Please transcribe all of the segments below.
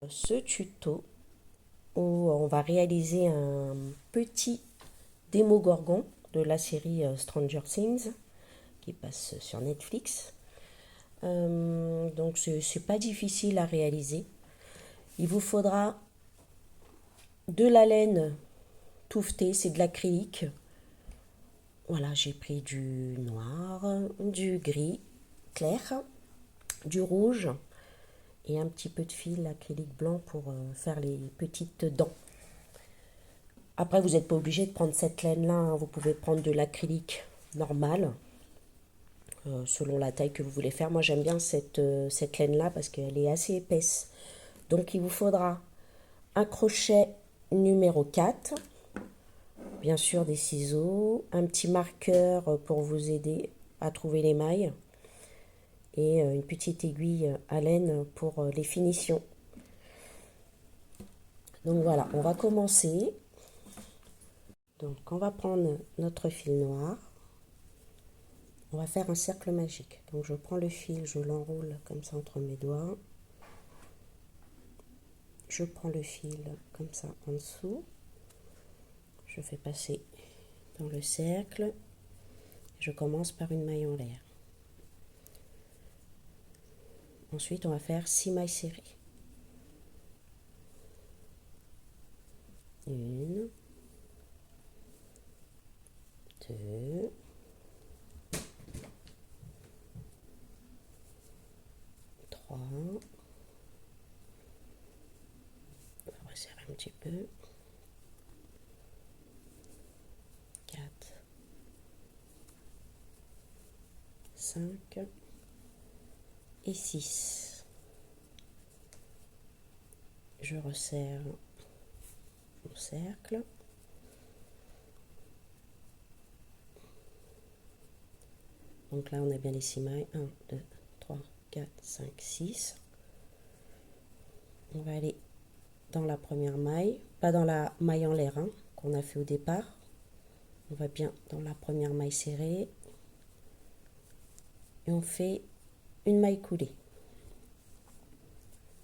Ce tuto où on va réaliser un petit démo-gorgon de la série Stranger Things qui passe sur Netflix. Donc c'est pas difficile à réaliser. Il vous faudra de la laine touffetée, c'est de l'acrylique. Voilà, j'ai pris du noir, du gris clair, du rouge et un petit peu de fil acrylique blanc pour faire les petites dents. Après, vous n'êtes pas obligé de prendre cette laine-là, hein. Vous pouvez prendre de l'acrylique normal, selon la taille que vous voulez faire. Moi, j'aime bien cette laine-là parce qu'elle est assez épaisse. Donc, il vous faudra un crochet numéro 4, bien sûr des ciseaux, un petit marqueur pour vous aider à trouver les mailles et une petite aiguille à laine pour les finitions. Donc voilà, on va commencer. Donc on va prendre notre fil noir. On va faire un cercle magique. Donc je prends le fil, je l'enroule comme ça entre mes doigts. Je prends le fil comme ça en dessous. Je fais passer dans le cercle. Je commence par une maille en l'air. Ensuite, on va faire 6 mailles serrées. Une, deux, trois. On va resserrer un petit peu. 4, 5 et 6. Je resserre mon cercle. Donc là, on a bien les 6 mailles. 1, 2, 3, 4, 5, 6. On va aller dans la première maille, pas dans la maille en l'air qu'on a fait au départ. On va bien dans la première maille serrée. Et on fait une maille coulée.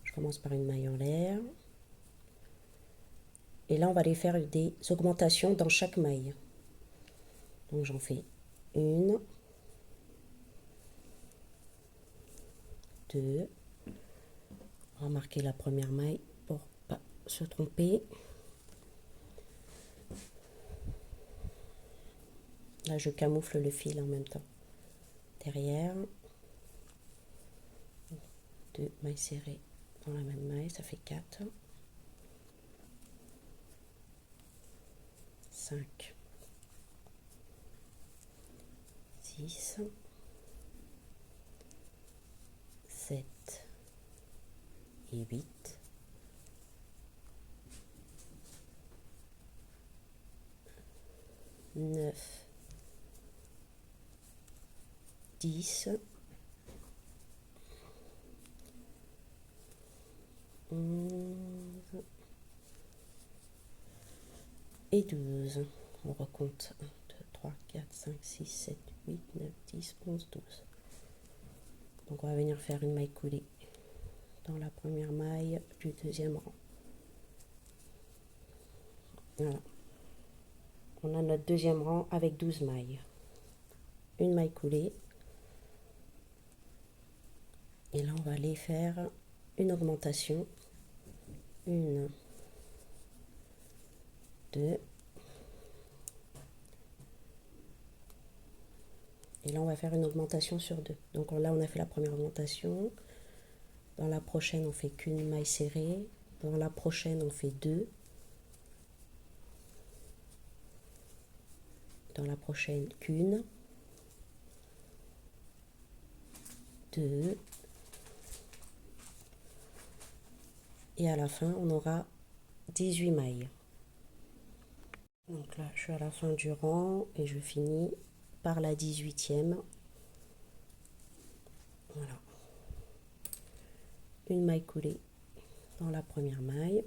Je commence par une maille en l'air. Et là, on va aller faire des augmentations dans chaque maille. Donc j'en fais une, deux. On va marquer la première maille pour pas se tromper. Là, je camoufle le fil en même temps. Derrière, 2 mailles serrées dans la même maille, ça fait 4. 5, 6, 7 et 8. 9, 10, 11 et 12. On recompte 1, 2, 3, 4, 5, 6, 7, 8, 9, 10, 11, 12. Donc on va venir faire une maille coulée dans la première maille du deuxième rang. Voilà. On a notre deuxième rang avec 12 mailles. Une maille coulée. Et là, on va aller faire une augmentation. 1, 2. Et là, on va faire une augmentation sur 2. Donc là, on a fait la première augmentation. Dans la prochaine, on fait qu'une maille serrée. Dans la prochaine, on fait 2. Dans la prochaine, qu'une. 2. Et à la fin, on aura 18 mailles. Donc là, je suis à la fin du rang et je finis par la 18e. Voilà. Une maille coulée dans la première maille.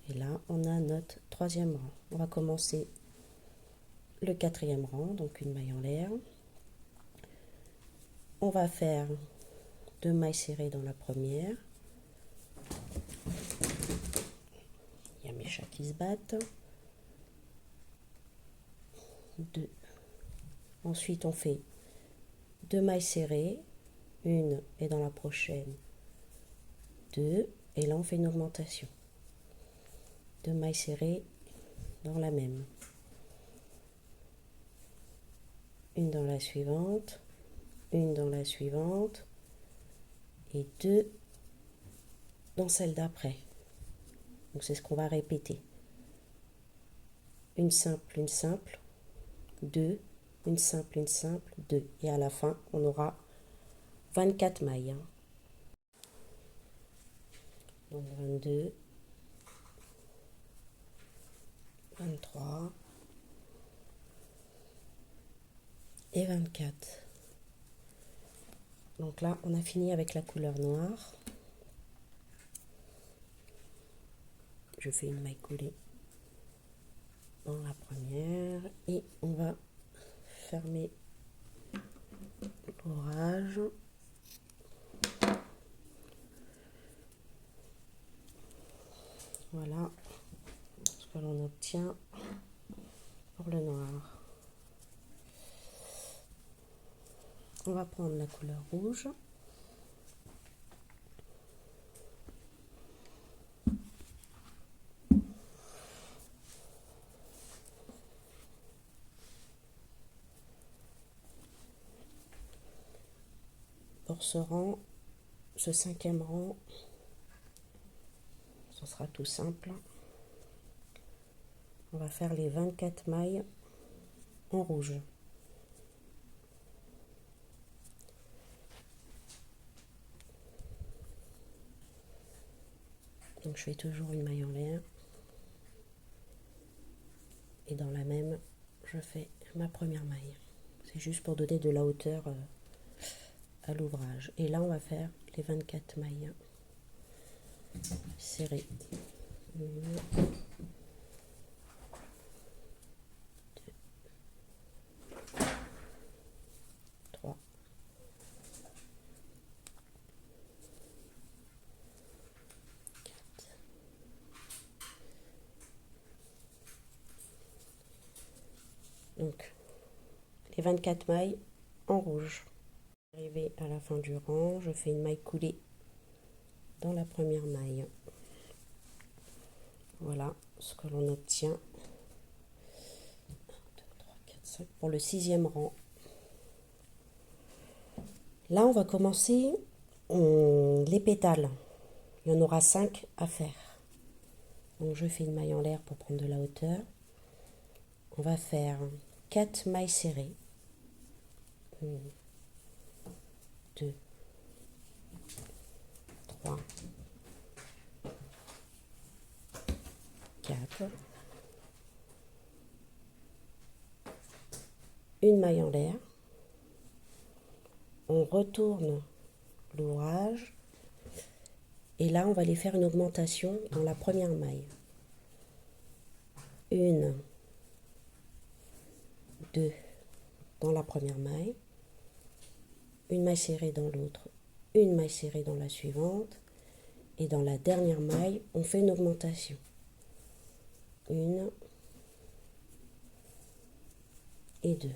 Et là, on a notre troisième rang. On va commencer le quatrième rang, donc une maille en l'air. On va faire 2 mailles serrées dans la première. les chats qui se battent. 2. Ensuite, on fait 2 mailles serrées, une et dans la prochaine 2, et là on fait une augmentation. 2 mailles serrées dans la même, une dans la suivante, une dans la suivante, et 2 dans celle d'après. Donc c'est ce qu'on va répéter. Une simple, 2, une simple, 2. Et à la fin, on aura 24 mailles. Donc 22, 23 et 24. Donc là, on a fini avec la couleur noire. Je fais une maille coulée dans la première et on va fermer l'ouvrage. Voilà ce que l'on obtient pour le noir. On va prendre la couleur rouge. Pour ce rang, ce 5e rang, ce sera tout simple. On va faire les 24 mailles en rouge. Donc je fais toujours une maille en l'air. Et dans la même, je fais ma première maille. C'est juste pour donner de la hauteur à l'ouvrage. Et là, on va faire les 24 mailles serrées. 1, 2, 3, 4, donc les 24 mailles en rouge. Arrivé à la fin du rang, je fais une maille coulée dans la première maille. Voilà ce que l'on obtient. 1, 2, 3, 4, 5 pour le 6e rang. Là, on va commencer les pétales. Il y en aura 5 à faire. Donc je fais une maille en l'air pour prendre de la hauteur. On va faire 4 mailles serrées. 1, 2, 3, 4. Une maille en l'air. On retourne l'ouvrage. Et là, on va aller faire une augmentation dans la première maille. 1, 2 dans la première maille. Une maille serrée dans l'autre. Une maille serrée dans la suivante. Et dans la dernière maille, on fait une augmentation. 1 et 2.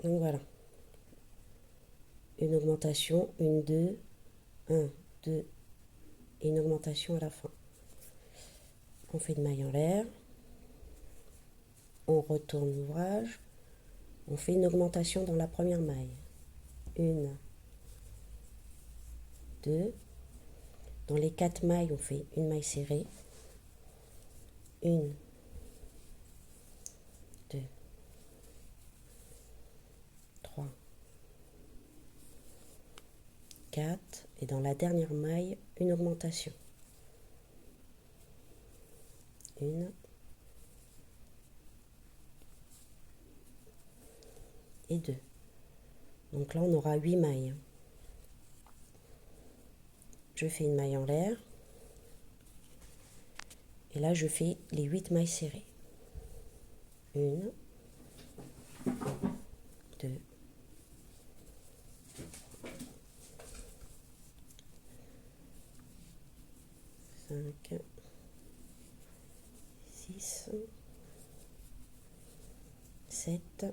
Donc voilà. Une augmentation, 1, 2, 1, 2, et une augmentation à la fin. On fait une maille en l'air. On retourne l'ouvrage. On fait une augmentation dans la première maille. 1, 2. Dans les 4 mailles, on fait une maille serrée. 1, 2, 3, 4. Et dans la dernière maille, une augmentation. 1 et 2. Donc là, on aura 8 mailles. Je fais une maille en l'air. Et là, je fais les 8 mailles serrées. 1, 2, 3, 5, 6, 7,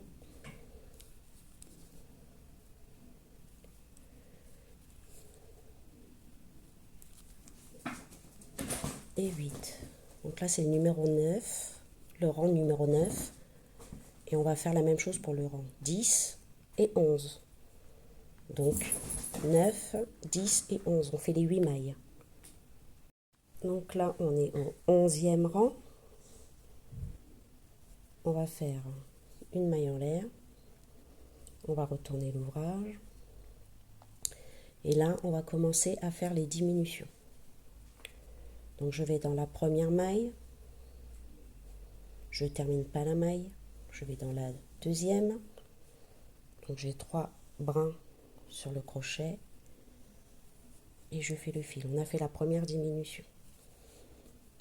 et 8. Donc là, c'est le numéro 9, le rang numéro 9. Et on va faire la même chose pour le rang 10 et 11. Donc 9, 10 et 11. On fait les 8 mailles. Donc là, on est au 11e rang. On va faire une maille en l'air. On va retourner l'ouvrage. Et là, on va commencer à faire les diminutions. Donc je vais dans la première maille. Je ne termine pas la maille. Je vais dans la deuxième. Donc j'ai 3 brins sur le crochet. Et je fais le fil. On a fait la première diminution.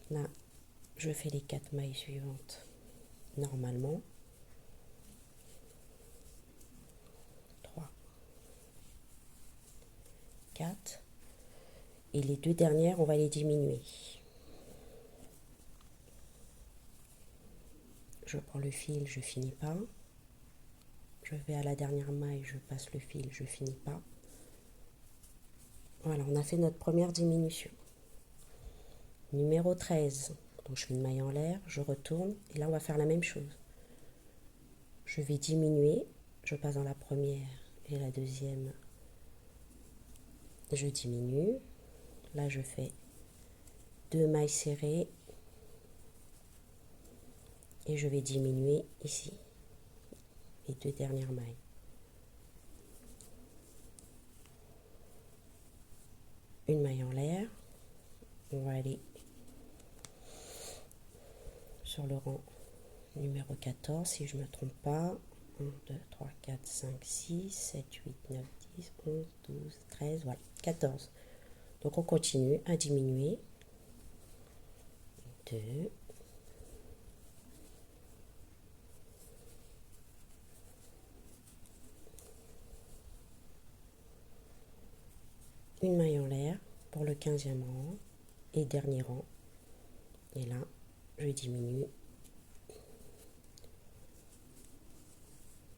Là, je fais les 4 mailles suivantes normalement. 3, 4. Et les 2 dernières, on va les diminuer. Je prends le fil, je finis pas. Je vais à la dernière maille, je passe le fil, je finis pas. Voilà, on a fait notre première diminution. Numéro 13. Donc je fais une maille en l'air, je retourne, et là on va faire la même chose. Je vais diminuer, je passe dans la première et la deuxième. Je diminue. Là je fais 2 mailles serrées. Et je vais diminuer ici les 2 dernières mailles. Une maille en l'air. On va aller sur le rang numéro 14 si je ne me trompe pas. 1, 2, 3, 4, 5, 6, 7, 8, 9, 10, 11, 12, 13, voilà, 14. Donc on continue à diminuer. 2, une maille en l'air pour le 15e rang et dernier rang. Et là, je diminue.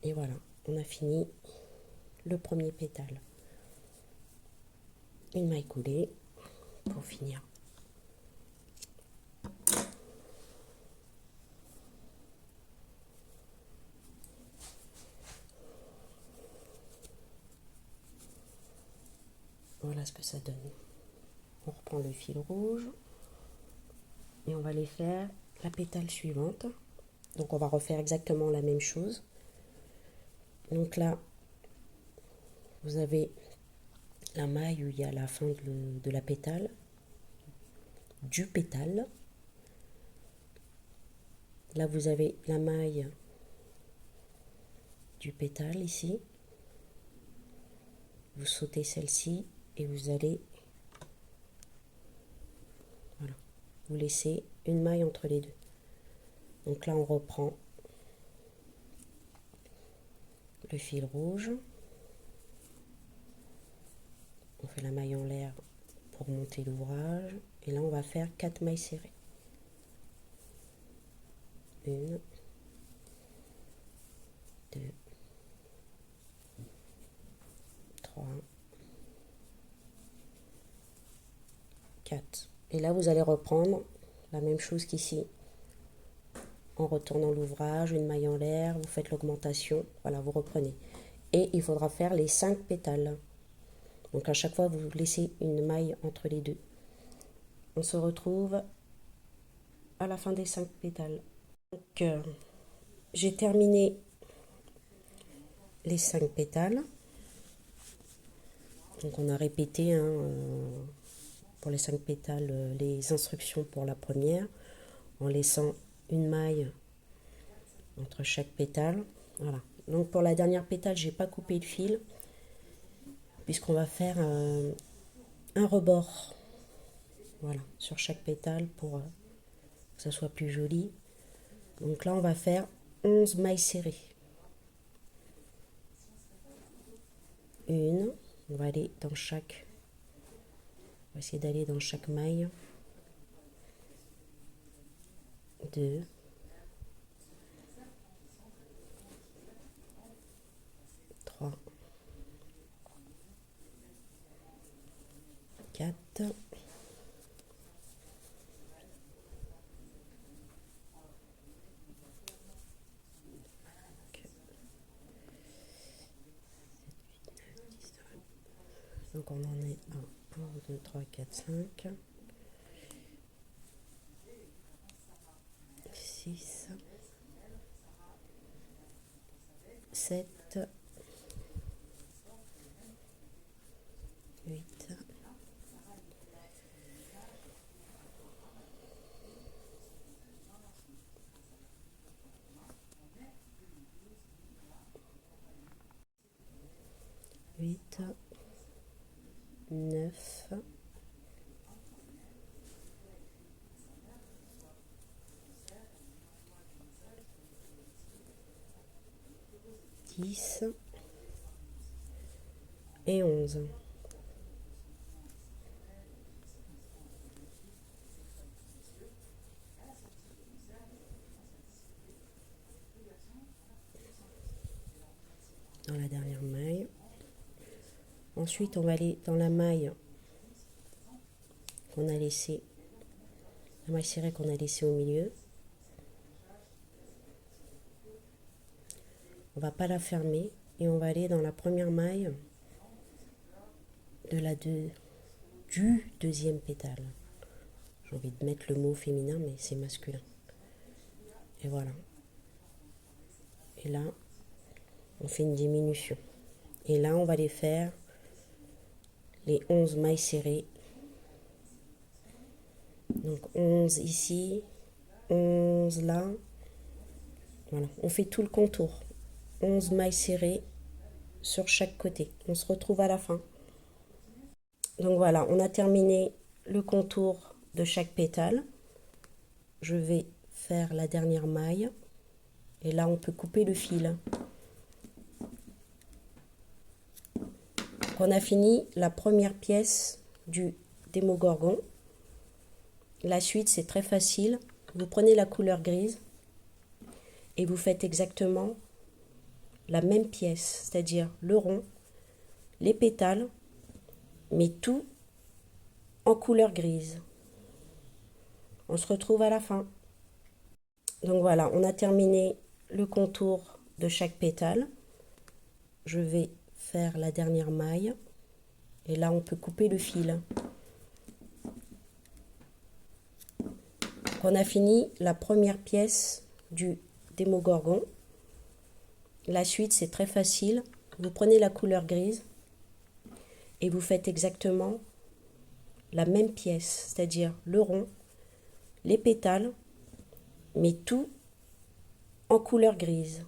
Et voilà, on a fini le premier pétale. Une maille coulée pour finir. Voilà ce que ça donne. On reprend le fil rouge et on va aller faire la pétale suivante. Donc on va refaire exactement la même chose. Donc là, vous avez la maille où il y a la fin de la pétale, du pétale. Là, vous avez la maille du pétale ici. Vous sautez celle-ci et vous allez, voilà, vous laissez une maille entre les deux. Donc là, on reprend le fil rouge. On fait la maille en l'air pour monter l'ouvrage. Et là, on va faire 4 mailles serrées. 1, 2, 3, 4. Et là, vous allez reprendre la même chose qu'ici. En retournant l'ouvrage, une maille en l'air, vous faites l'augmentation. Voilà, vous reprenez. Et il faudra faire les 5 pétales. Donc à chaque fois, vous laissez une maille entre les deux. On se retrouve à la fin des 5 pétales. Donc, j'ai terminé les 5 pétales. Donc on a répété pour les 5 pétales les instructions pour la première, en laissant une maille entre chaque pétale. Voilà. Donc pour la dernière pétale, j'ai pas coupé le fil, puisqu'on va faire un rebord. Voilà, sur chaque pétale pour que ça soit plus joli. Donc là, on va faire 11 mailles serrées. Une, on va aller dans chaque, on va essayer d'aller dans chaque maille. 2, 3, 4, 10. Donc on en est à 1, 2, 3, 4, 5, 6, 7, 8, 8, 9, 10 et 11. Dans la dernière maille. Ensuite, on va aller dans la maille qu'on a laissée, la maille serrée qu'on a laissée au milieu. On va pas la fermer et on va aller dans la première maille du deuxième pétale. J'ai envie de mettre le mot féminin, mais c'est masculin. Et voilà. Et là, on fait une diminution. Et là, on va les faire les 11 mailles serrées. Donc 11 ici, 11 là. Voilà, on fait tout le contour. 11 mailles serrées sur chaque côté. On se retrouve à la fin. Donc voilà, on a terminé le contour de chaque pétale. Je vais faire la dernière maille. Et là, on peut couper le fil. On a fini la première pièce du Démogorgon. La suite, c'est très facile. Vous prenez la couleur grise et vous faites exactement la même pièce, c'est-à-dire le rond, les pétales, mais tout en couleur grise. On se retrouve à la fin. Donc voilà, on a terminé le contour de chaque pétale. Je vais faire la dernière maille. Et là, on peut couper le fil. On a fini la première pièce du Démogorgon. La suite, c'est très facile. Vous prenez la couleur grise et vous faites exactement la même pièce, c'est-à-dire le rond, les pétales, mais tout en couleur grise.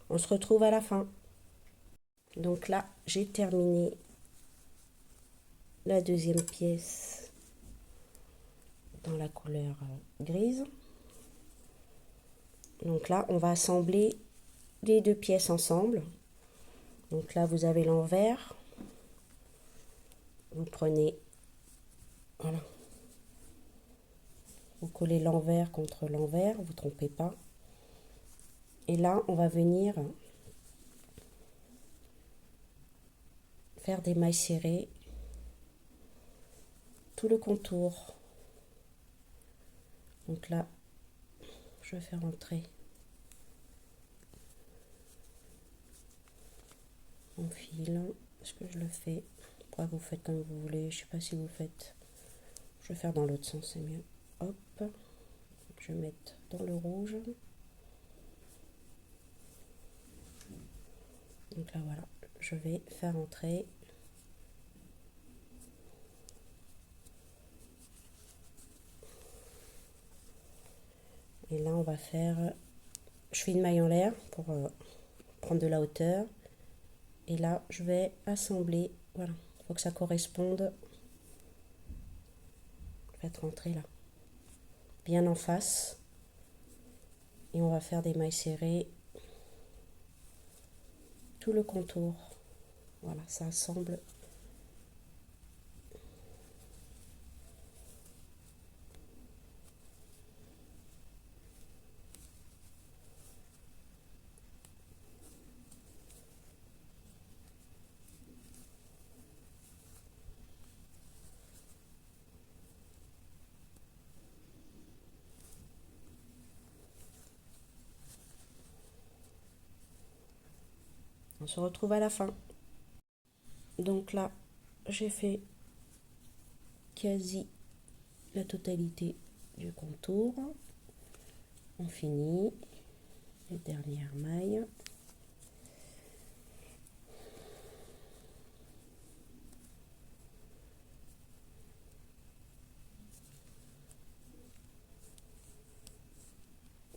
On se retrouve à la fin. Donc là, j'ai terminé la deuxième pièce dans la couleur grise. Donc là, on va assembler les deux pièces ensemble. Donc là, vous avez l'envers. Vous prenez, voilà, vous collez l'envers contre l'envers, vous ne trompez pas. Et là, on va venir faire des mailles serrées tout le contour. Donc là, je fais rentrer mon fil. Est-ce que je le fais? Après, vous faites comme vous voulez. Je ne sais pas si vous faites. Je vais faire dans l'autre sens, c'est mieux. Hop, je vais mettre dans le rouge. Donc là, voilà, je vais faire entrer et là, on va faire, je fais une maille en l'air pour prendre de la hauteur. Et là, je vais assembler, voilà, il faut que ça corresponde. Je vais être rentrée là, bien en face. Et on va faire des mailles serrées tout le contour. Voilà, ça assemble. On se retrouve à la fin. Donc là, j'ai fait quasi la totalité du contour. On finit les dernières mailles.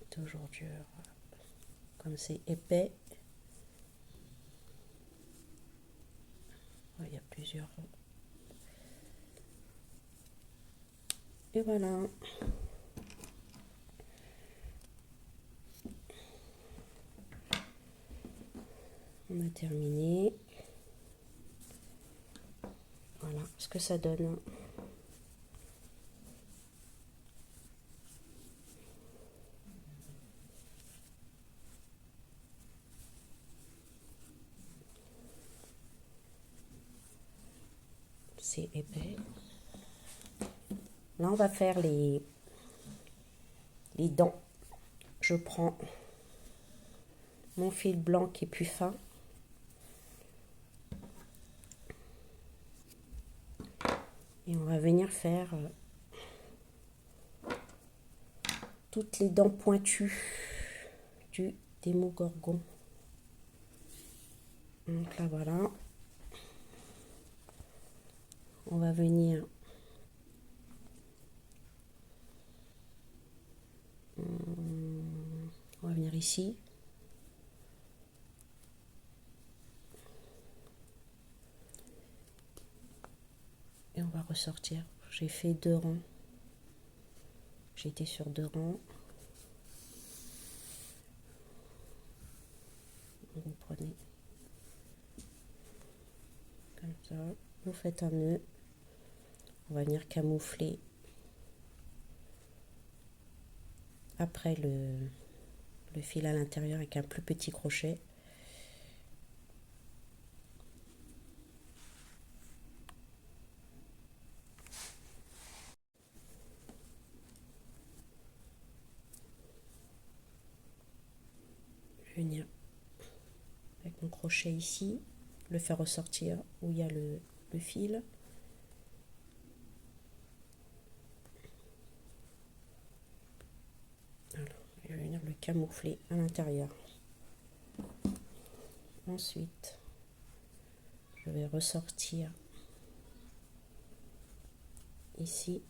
Toujours dur, comme c'est épais. Il y a plusieurs. Et voilà. On a terminé. Voilà ce que ça donne. C'est épais. Là, on va faire les dents. Je prends mon fil blanc qui est plus fin. Et on va venir faire toutes les dents pointues du Démogorgon. Donc là, voilà. On va venir ici. Et on va ressortir. J'ai fait 2 rangs. J'étais sur 2 rangs. Vous prenez comme ça. Vous faites un nœud. On va venir camoufler après le fil à l'intérieur avec un plus petit crochet. Je vais venir avec mon crochet ici, le faire ressortir où il y a le fil. Voilà. Je vais venir le camoufler à l'intérieur. Ensuite, je vais ressortir ici.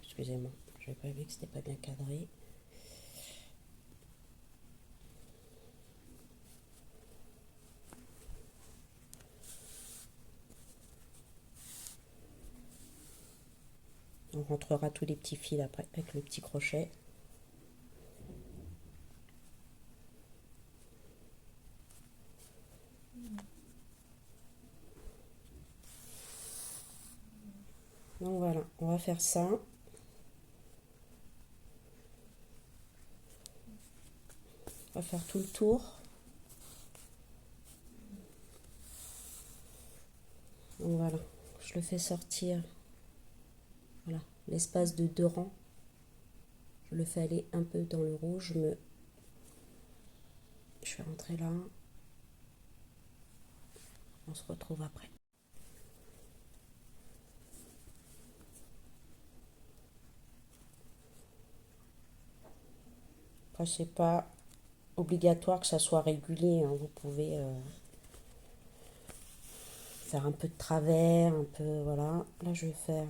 Excusez-moi, je n'ai pas vu que c'était pas bien cadré. On rentrera tous les petits fils après avec le petit crochet. Donc voilà, on va faire ça. On va faire tout le tour. Donc voilà, je le fais sortir. Voilà, l'espace de 2 rangs. Je le fais aller un peu dans le rouge. Je vais rentrer là. On se retrouve après. Après, c'est pas obligatoire que ça soit régulier, hein. Vous pouvez faire un peu de travers, un peu, voilà. Là, je vais faire,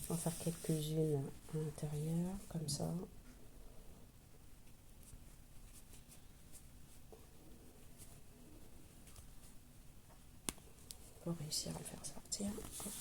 on va faire quelques-unes à l'intérieur, comme ça. Pour réussir à le faire sortir. Hop.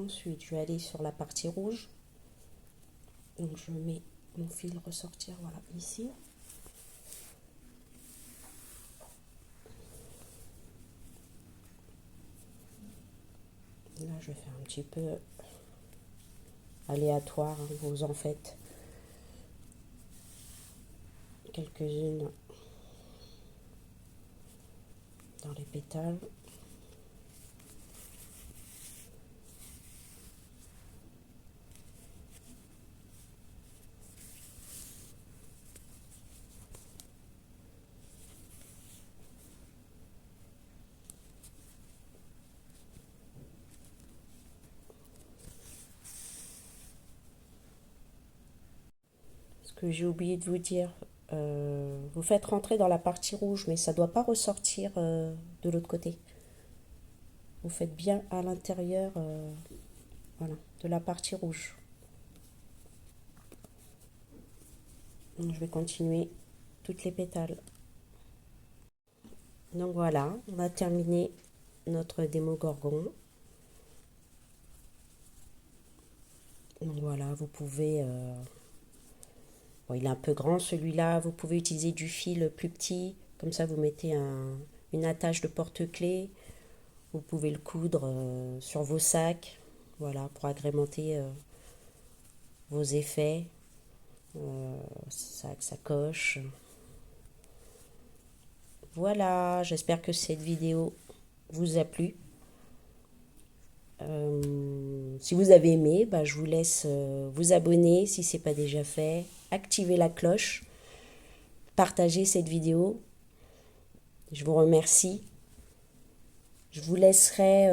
Ensuite, je vais aller sur la partie rouge. Donc je mets mon fil ressortir, voilà, ici. Là, je vais faire un petit peu aléatoire, hein, vous en faites quelques-unes dans les pétales. Ce que j'ai oublié de vous dire, vous faites rentrer dans la partie rouge, mais ça ne doit pas ressortir de l'autre côté. Vous faites bien à l'intérieur voilà, de la partie rouge. Donc, je vais continuer toutes les pétales. Donc voilà, on va terminer notre Démogorgon. Donc voilà, vous pouvez... bon, il est un peu grand celui-là, vous pouvez utiliser du fil plus petit. Comme ça, vous mettez une attache de porte-clés. Vous pouvez le coudre sur vos sacs, voilà, pour agrémenter vos effets, sacs, sacoches. Voilà, j'espère que cette vidéo vous a plu. Si vous avez aimé, bah, je vous laisse vous abonner si ce n'est pas déjà fait, activer la cloche, partager cette vidéo. Je vous remercie. Je vous laisserai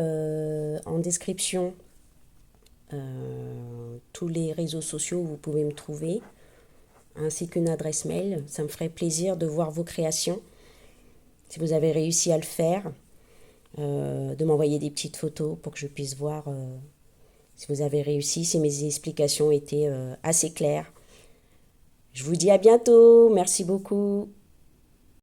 en description tous les réseaux sociaux où vous pouvez me trouver, ainsi qu'une adresse mail. Ça me ferait plaisir de voir vos créations. Si vous avez réussi à le faire, de m'envoyer des petites photos pour que je puisse voir si vous avez réussi, si mes explications étaient assez claires. Je vous dis à bientôt. Merci beaucoup.